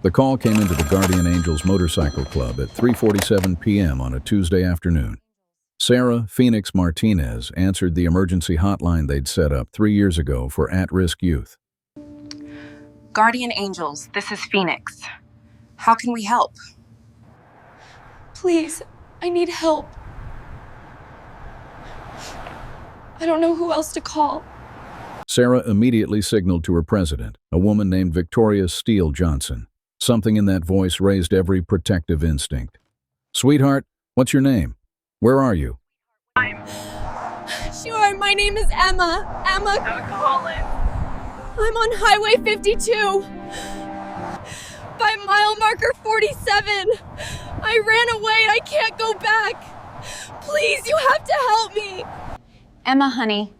The call came into the Guardian Angels Motorcycle Club at 3:47 p.m. on a Tuesday afternoon. Sarah Phoenix Martinez answered the emergency hotline they'd set up 3 years ago for at-risk youth. Guardian Angels, this is Phoenix. How can we help? Please, I need help. I don't know who else to call. Sarah immediately signaled to her president, a woman named Victoria Steele Johnson. Something in that voice raised every protective instinct. "Sweetheart, what's your name? Where are you?" Sure, my name is Emma. Emma Collins. I'm on Highway 52. By mile marker 47. I ran away. I can't go back. Please, you have to help me. Emma, honey,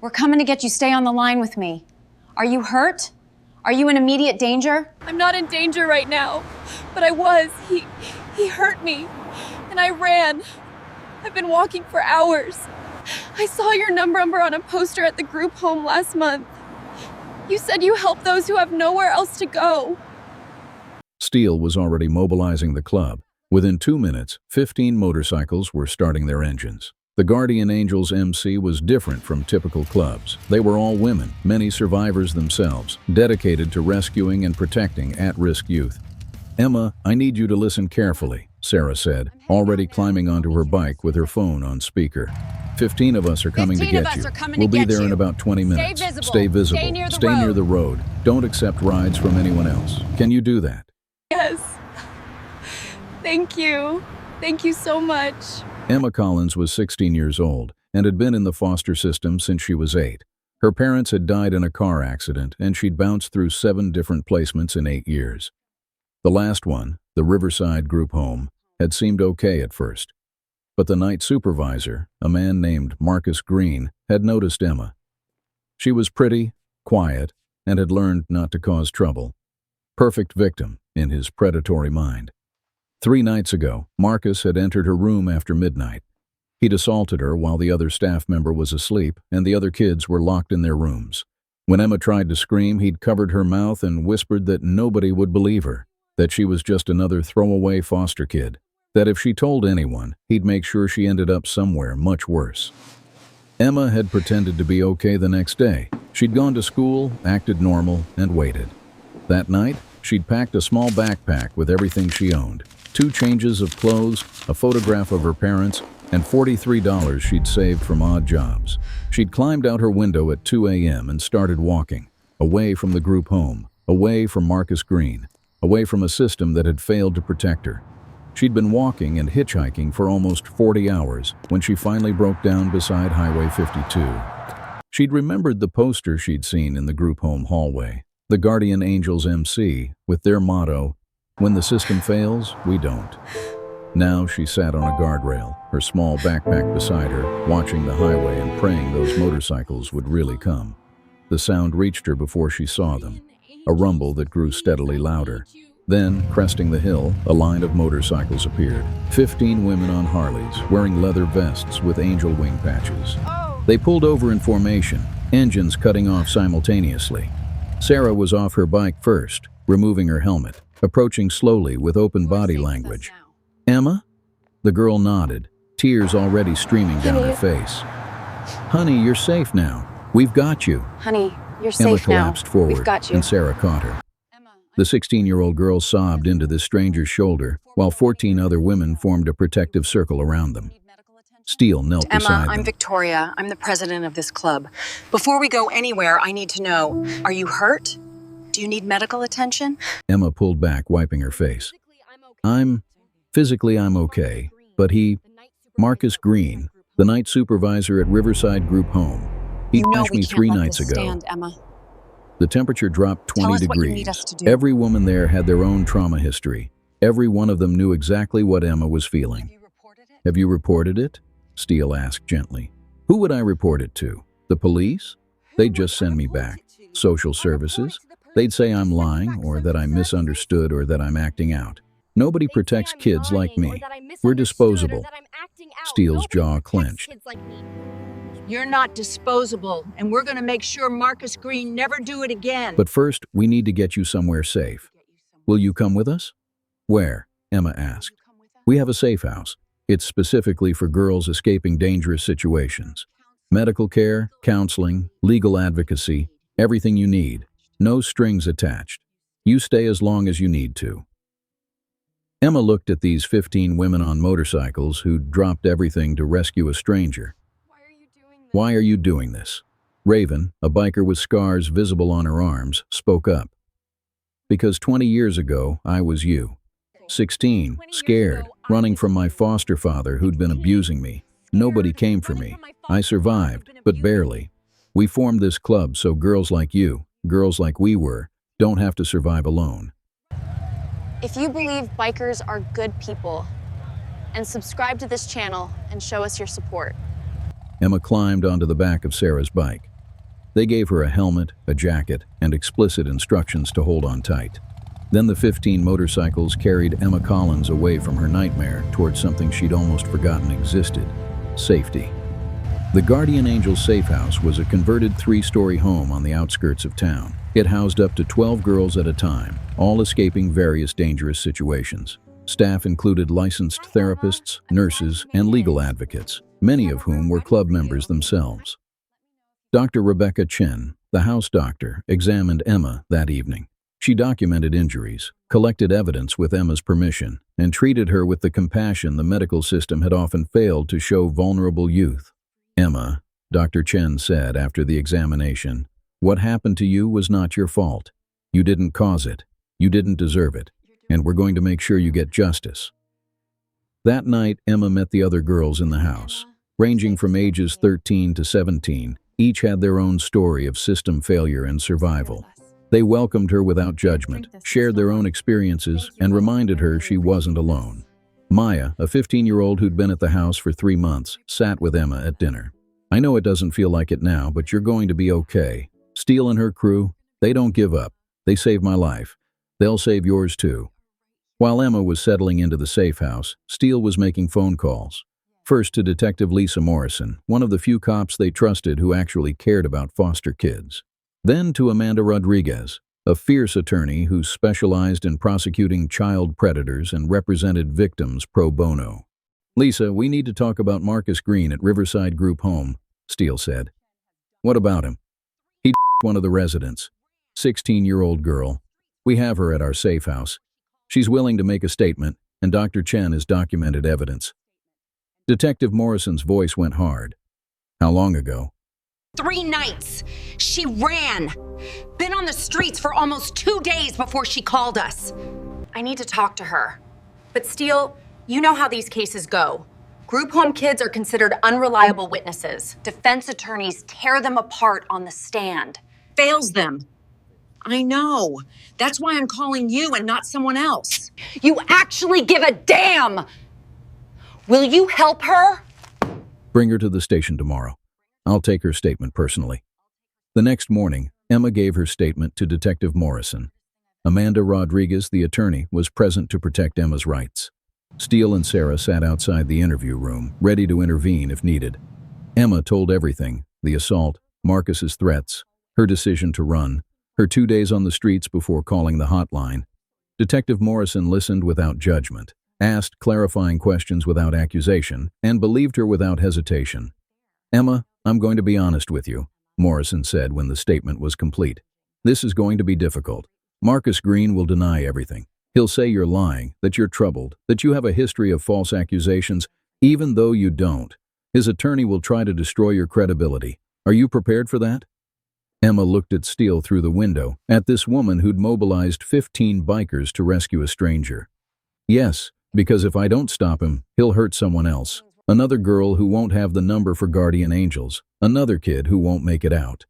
we're coming to get you. Stay on the line with me. Are you hurt? Are you in immediate danger? I'm not in danger right now, but I was. He hurt me, and I ran. I've been walking for hours. I saw your number on a poster at the group home last month. You said you help those who have nowhere else to go. Steele was already mobilizing the club. Within 2 minutes, 15 motorcycles were starting their engines. The Guardian Angels MC was different from typical clubs. They were all women, many survivors themselves, dedicated to rescuing and protecting at-risk youth. "Emma, I need you to listen carefully," Sarah said, already climbing onto her bike with her phone on speaker. 15 of us are coming to get you. We'll be there in about 20 minutes. Stay visible. Stay near the road. Don't accept rides from anyone else. Can you do that? Yes. Thank you. Thank you so much. Emma Collins was 16 years old and had been in the foster system since she was 8. Her parents had died in a car accident, and she'd bounced through 7 different placements in 8 years. The last one, the Riverside Group Home, had seemed okay at first. But the night supervisor, a man named Marcus Green, had noticed Emma. She was pretty, quiet, and had learned not to cause trouble. Perfect victim in his predatory mind. 3 nights ago, Marcus had entered her room after midnight. He'd assaulted her while the other staff member was asleep and the other kids were locked in their rooms. When Emma tried to scream, he'd covered her mouth and whispered that nobody would believe her, that she was just another throwaway foster kid, that if she told anyone, he'd make sure she ended up somewhere much worse. Emma had pretended to be okay the next day. She'd gone to school, acted normal, and waited. That night, she'd packed a small backpack with everything she owned. 2 changes of clothes, a photograph of her parents, and $43 she'd saved from odd jobs. She'd climbed out her window at 2 a.m. and started walking, away from the group home, away from Marcus Green, away from a system that had failed to protect her. She'd been walking and hitchhiking for almost 40 hours when she finally broke down beside Highway 52. She'd remembered the poster she'd seen in the group home hallway, the Guardian Angels MC, with their motto, "When the system fails, we don't." Now she sat on a guardrail, her small backpack beside her, watching the highway and praying those motorcycles would really come. The sound reached her before she saw them, a rumble that grew steadily louder. Then, cresting the hill, a line of motorcycles appeared. 15 women on Harleys, wearing leather vests with angel wing patches. They pulled over in formation, engines cutting off simultaneously. Sarah was off her bike first, removing her helmet, approaching slowly with open body language. "Emma?" The girl nodded, tears already streaming down her face. "Honey, you're safe now. We've got you." Honey, you're Emma safe now. collapsed forward, We've got you. and Sarah caught her. The 16-year-old girl sobbed into this stranger's shoulder, while 14 other women formed a protective circle around them. Steele knelt beside Emma, I'm them. Victoria. I'm the president of this club. Before we go anywhere, I need to know, are you hurt? Do you need medical attention? Emma pulled back, wiping her face. Physically I'm okay, but Marcus Green, the night supervisor at Riverside Group Home, he punched me 3 nights ago. Stand, Emma. The temperature dropped 20 Tell us what you degrees. need us to do. Every woman there had their own trauma history. Every one of them knew exactly what Emma was feeling. "Have you reported it?" Steele asked gently. "Who would I report it to? The police? They'd just send me back. Social services? They'd say I'm lying, or that I misunderstood, or that I'm acting out. Nobody protects kids like me. We're disposable." Steele's jaw clenched. You're not disposable, and we're going to make sure Marcus Green never do it again. "But first, we need to get you somewhere safe." Will you come with us? Where? Emma asked. We have a safe house. It's specifically for girls escaping dangerous situations. Medical care, counseling, legal advocacy, everything you need. No strings attached. You stay as long as you need to. Emma looked at these 15 women on motorcycles who'd dropped everything to rescue a stranger. Why are you doing this? Raven, a biker with scars visible on her arms, spoke up. Because 20 years ago, I was you. 16, scared, running from my foster father who'd been abusing me. Nobody came for me. I survived, but barely. We formed this club so girls like you, girls like we were, don't have to survive alone. If you believe bikers are good people, and subscribe to this channel and show us your support. Emma climbed onto the back of Sarah's bike. They gave her a helmet, a jacket, and explicit instructions to hold on tight. Then the 15 motorcycles carried Emma Collins away from her nightmare towards something she'd almost forgotten existed: safety. The Guardian Angel Safe House was a converted 3-story home on the outskirts of town. It housed up to 12 girls at a time, all escaping various dangerous situations. Staff included licensed therapists, nurses, and legal advocates, many of whom were club members themselves. Dr. Rebecca Chen, the house doctor, examined Emma that evening. She documented injuries, collected evidence with Emma's permission, and treated her with the compassion the medical system had often failed to show vulnerable youth. Emma, Dr. Chen said after the examination, what happened to you was not your fault. You didn't cause it. You didn't deserve it. And we're going to make sure you get justice. That night, Emma met the other girls in the house. Ranging from ages 13 to 17, each had their own story of system failure and survival. They welcomed her without judgment, shared their own experiences, and reminded her she wasn't alone. Maya, a 15-year-old who'd been at the house for 3 months, sat with Emma at dinner. I know it doesn't feel like it now, but you're going to be okay. Steele and her crew, they don't give up. They saved my life. They'll save yours too. While Emma was settling into the safe house, Steele was making phone calls. First to Detective Lisa Morrison, one of the few cops they trusted who actually cared about foster kids. Then to Amanda Rodriguez, a fierce attorney who specialized in prosecuting child predators and represented victims pro bono. Lisa, we need to talk about Marcus Green at Riverside Group Home, Steele said. What about him? He d***ed one of the residents. 16-year-old girl. We have her at our safe house. She's willing to make a statement, and Dr. Chen has documented evidence. Detective Morrison's voice went hard. How long ago? 3 nights. She ran. Been on the streets for almost 2 days before she called us. I need to talk to her. But Steele, you know how these cases go. Group home kids are considered unreliable witnesses. Defense attorneys tear them apart on the stand. Fails them. I know. That's why I'm calling you and not someone else. You actually give a damn! Will you help her? Bring her to the station tomorrow. I'll take her statement personally. The next morning, Emma gave her statement to Detective Morrison. Amanda Rodriguez, the attorney, was present to protect Emma's rights. Steele and Sarah sat outside the interview room, ready to intervene if needed. Emma told everything: the assault, Marcus's threats, her decision to run, her 2 days on the streets before calling the hotline. Detective Morrison listened without judgment, asked clarifying questions without accusation, and believed her without hesitation. Emma, I'm going to be honest with you, Morrison said when the statement was complete. This is going to be difficult. Marcus Green will deny everything. He'll say you're lying, that you're troubled, that you have a history of false accusations, even though you don't. His attorney will try to destroy your credibility. Are you prepared for that? Emma looked at Steele through the window, at this woman who'd mobilized 15 bikers to rescue a stranger. Yes, because if I don't stop him, he'll hurt someone else. Another girl who won't have the number for Guardian Angels. Another kid who won't make it out.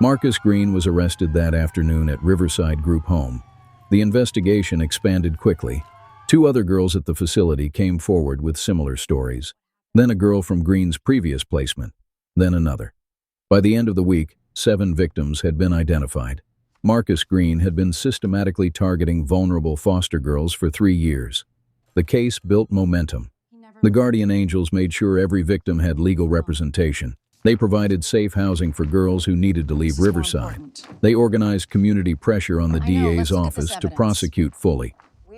Marcus Green was arrested that afternoon at Riverside Group Home. The investigation expanded quickly. 2 other girls at the facility came forward with similar stories. Then a girl from Green's previous placement. Then another. By the end of the week, 7 victims had been identified. Marcus Green had been systematically targeting vulnerable foster girls for 3 years. The case built momentum. The Guardian Angels made sure every victim had legal representation. They provided safe housing for girls who needed to leave Riverside. They organized community pressure on the DA's office to prosecute fully.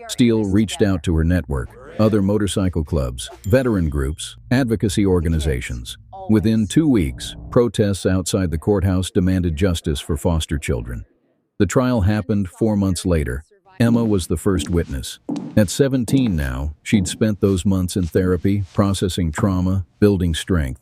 Steele reached out to her network, other motorcycle clubs, veteran groups, advocacy organizations. Within 2 weeks, protests outside the courthouse demanded justice for foster children. The trial happened 4 months later. Emma was the first witness. At 17 now, she'd spent those months in therapy, processing trauma, building strength.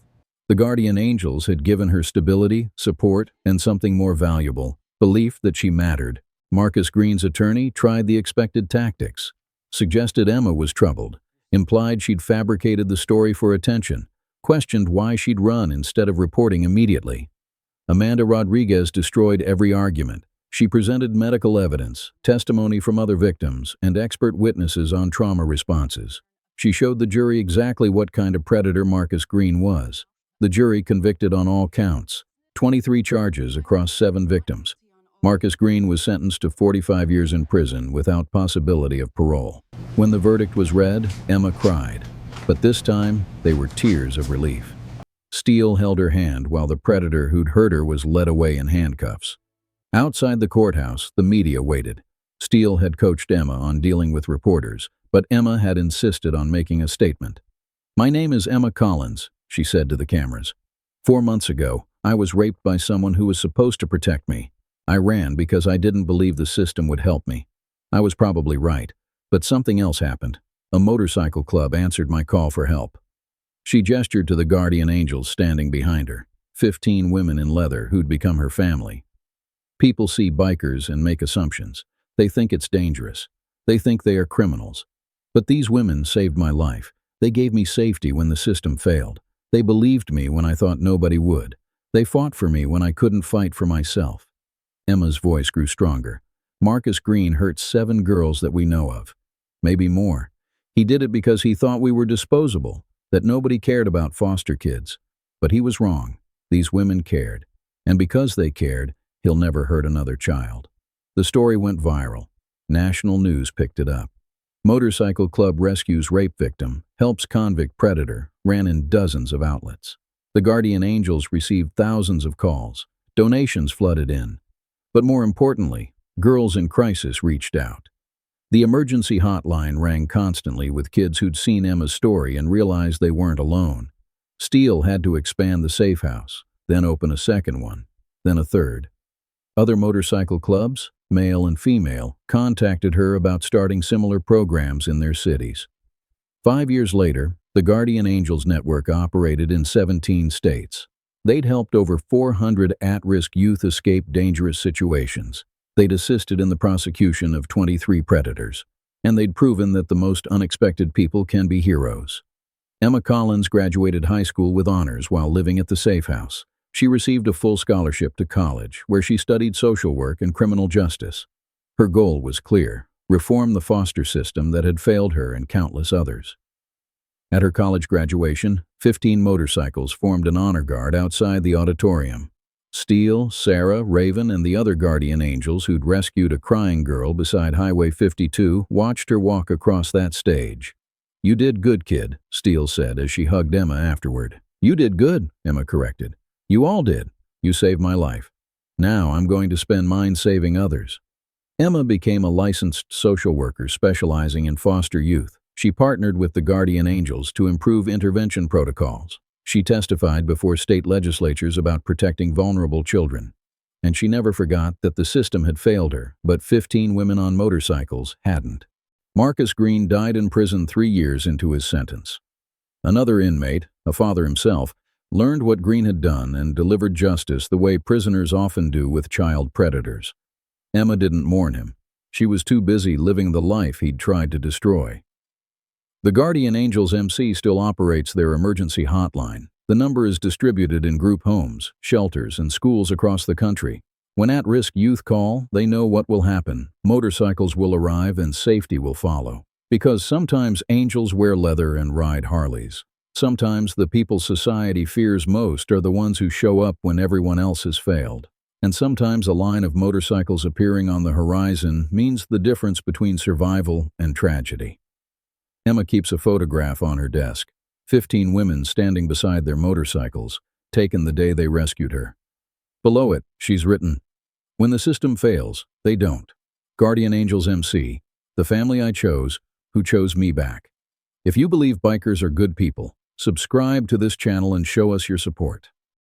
The guardian angels had given her stability, support, and something more valuable, belief that she mattered. Marcus Green's attorney tried the expected tactics, suggested Emma was troubled, implied she'd fabricated the story for attention, questioned why she'd run instead of reporting immediately. Amanda Rodriguez destroyed every argument. She presented medical evidence, testimony from other victims, and expert witnesses on trauma responses. She showed the jury exactly what kind of predator Marcus Green was. The jury convicted on all counts, 23 charges across 7 victims. Marcus Green was sentenced to 45 years in prison without possibility of parole. When the verdict was read, Emma cried. But this time, they were tears of relief. Steele held her hand while the predator who'd hurt her was led away in handcuffs. Outside the courthouse, the media waited. Steele had coached Emma on dealing with reporters, but Emma had insisted on making a statement. "My name is Emma Collins," she said to the cameras. 4 months ago, I was raped by someone who was supposed to protect me. I ran because I didn't believe the system would help me. I was probably right, but something else happened. A motorcycle club answered my call for help. She gestured to the guardian angels standing behind her, 15 women in leather who'd become her family. People see bikers and make assumptions. They think it's dangerous. They think they are criminals. But these women saved my life. They gave me safety when the system failed. They believed me when I thought nobody would. They fought for me when I couldn't fight for myself. Emma's voice grew stronger. Marcus Green hurt 7 girls that we know of. Maybe more. He did it because he thought we were disposable, that nobody cared about foster kids. But he was wrong. These women cared. And because they cared, he'll never hurt another child. The story went viral. National news picked it up. Motorcycle club rescues rape victim, helps convict predator, ran in dozens of outlets. The guardian angels received thousands of calls. Donations flooded in. But more importantly, girls in crisis reached out. The emergency hotline rang constantly with kids who'd seen Emma's story and realized they weren't alone. Steele had to expand the safe house, then open a second one, then a third. Other motorcycle clubs, male and female, contacted her about starting similar programs in their cities. 5 years later, the Guardian Angels Network operated in 17 states. They'd helped over 400 at-risk youth escape dangerous situations. They'd assisted in the prosecution of 23 predators. And they'd proven that the most unexpected people can be heroes. Emma Collins graduated high school with honors while living at the safe house. She received a full scholarship to college, where she studied social work and criminal justice. Her goal was clear: reform the foster system that had failed her and countless others. At her college graduation, 15 motorcycles formed an honor guard outside the auditorium. Steele, Sarah, Raven, and the other guardian angels who'd rescued a crying girl beside Highway 52 watched her walk across that stage. "You did good, kid," Steele said as she hugged Emma afterward. "You did good," Emma corrected. "You all did. You saved my life. Now I'm going to spend mine saving others." Emma became a licensed social worker specializing in foster youth. She partnered with the Guardian Angels to improve intervention protocols. She testified before state legislatures about protecting vulnerable children. And she never forgot that the system had failed her, but 15 women on motorcycles hadn't. Marcus Green died in prison 3 years into his sentence. Another inmate, a father himself, learned what Green had done and delivered justice the way prisoners often do with child predators. Emma didn't mourn him. She was too busy living the life he'd tried to destroy. The Guardian Angels MC still operates their emergency hotline. The number is distributed in group homes, shelters, and schools across the country. When at-risk youth call, they know what will happen. Motorcycles will arrive and safety will follow. Because sometimes angels wear leather and ride Harleys. Sometimes the people society fears most are the ones who show up when everyone else has failed. And sometimes a line of motorcycles appearing on the horizon means the difference between survival and tragedy. Emma keeps a photograph on her desk. 15 women standing beside their motorcycles, taken the day they rescued her. Below it, she's written, "When the system fails, they don't. Guardian Angels MC, the family I chose, who chose me back." If you believe bikers are good people, subscribe to this channel and show us your support.